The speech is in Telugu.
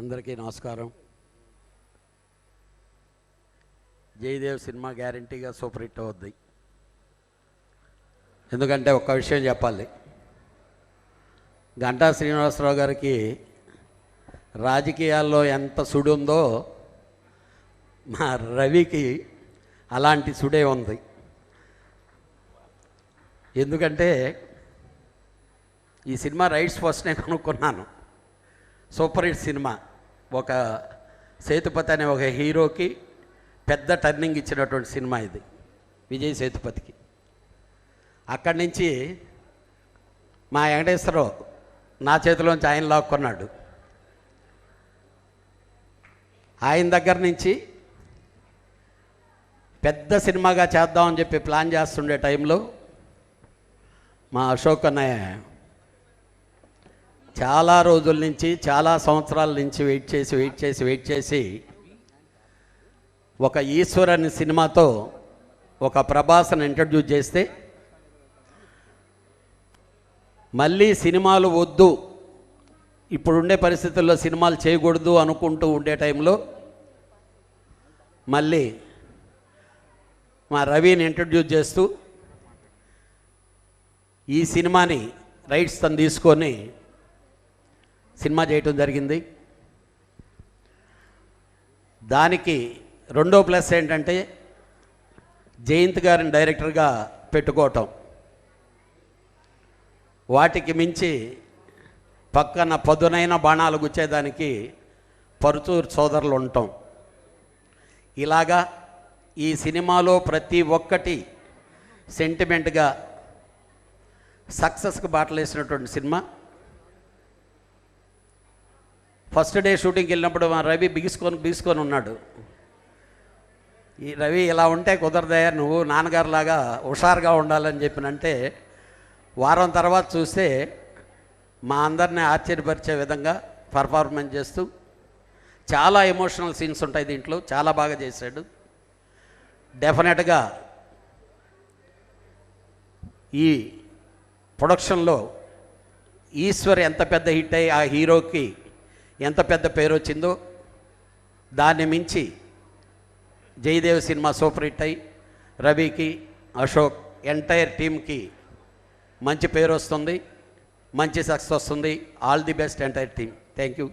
అందరికీ నమస్కారం. జయదేవ్ సినిమా గ్యారంటీగా సూపర్ హిట్ అవుద్ది. ఎందుకంటే ఒక్క విషయం చెప్పాలి, గంటా శ్రీనివాసరావు గారికి రాజకీయాల్లో ఎంత సుడి ఉందో మా రవికి అలాంటి సుడే ఉంది. ఎందుకంటే ఈ సినిమా రైట్స్ ఫస్ట్ నేను కొనుక్కున్నాను. సూపర్ హిట్ సినిమా, ఒక సేతుపతి అనే ఒక హీరోకి పెద్ద టర్నింగ్ ఇచ్చినటువంటి సినిమా ఇది, విజయ్ సేతుపతికి. అక్కడి నుంచి మా వెంకటేశ్వరరావు నా చేతిలోంచి ఆయన లాక్కున్నాడు. ఆయన దగ్గర నుంచి పెద్ద సినిమాగా చేద్దామని చెప్పి ప్లాన్ చేస్తుండే టైంలో మా అశోక్ అన్నయ్య చాలా రోజుల నుంచి, చాలా సంవత్సరాల నుంచి వెయిట్ చేసి ఒక ఈశ్వర్ అనే సినిమాతో ఒక ప్రభాస్ని ఇంట్రడ్యూస్ చేస్తే, మళ్ళీ సినిమాలు వద్దు, ఇప్పుడుండే పరిస్థితుల్లో సినిమాలు చేయకూడదు అనుకుంటూ ఉండే టైంలో మళ్ళీ మా రవిని ఇంట్రడ్యూస్ చేస్తూ ఈ సినిమాని రైట్స్ తను తీసుకొని సినిమా చేయటం జరిగింది. దానికి రెండో ప్లస్ ఏంటంటే జయంత్ గారిని డైరెక్టర్గా పెట్టుకోవటం, వాటికి మించి పక్కన పదునైన బాణాలు గుచ్చేదానికి పరుచూరు సోదరులు ఉండటం, ఇలాగా ఈ సినిమాలో ప్రతి ఒక్కటి సెంటిమెంట్గా సక్సెస్కి బాటలేసినటువంటి సినిమా. ఫస్ట్ డే షూటింగ్కి వెళ్ళినప్పుడు మా రవి బిగుసుకొని ఉన్నాడు. ఈ రవి ఇలా ఉంటే కుదరదయ్యా, నువ్వు నాన్నగారులాగా హుషారుగా ఉండాలని చెప్పినంటే, వారం తర్వాత చూస్తే మా అందరినీ ఆశ్చర్యపరిచే విధంగా పర్ఫార్మెన్స్ చేస్తూ, చాలా ఎమోషనల్ సీన్స్ ఉంటాయి దీంట్లో, చాలా బాగా చేశాడు. డెఫినెట్గా ఈ ప్రొడక్షన్లో ఈశ్వర్ ఎంత పెద్ద హిట్ అయ్యి ఆ హీరోకి ఎంత పెద్ద పేరు వచ్చిందో, దాన్ని మించి జయదేవ్ సినిమా సూపర్ హిట్ అయ్యి రవికి, అశోక్, ఎంటైర్ టీమ్కి మంచి పేరు వస్తుంది, మంచి సక్సెస్ వస్తుంది. All the best entire team. Thank you.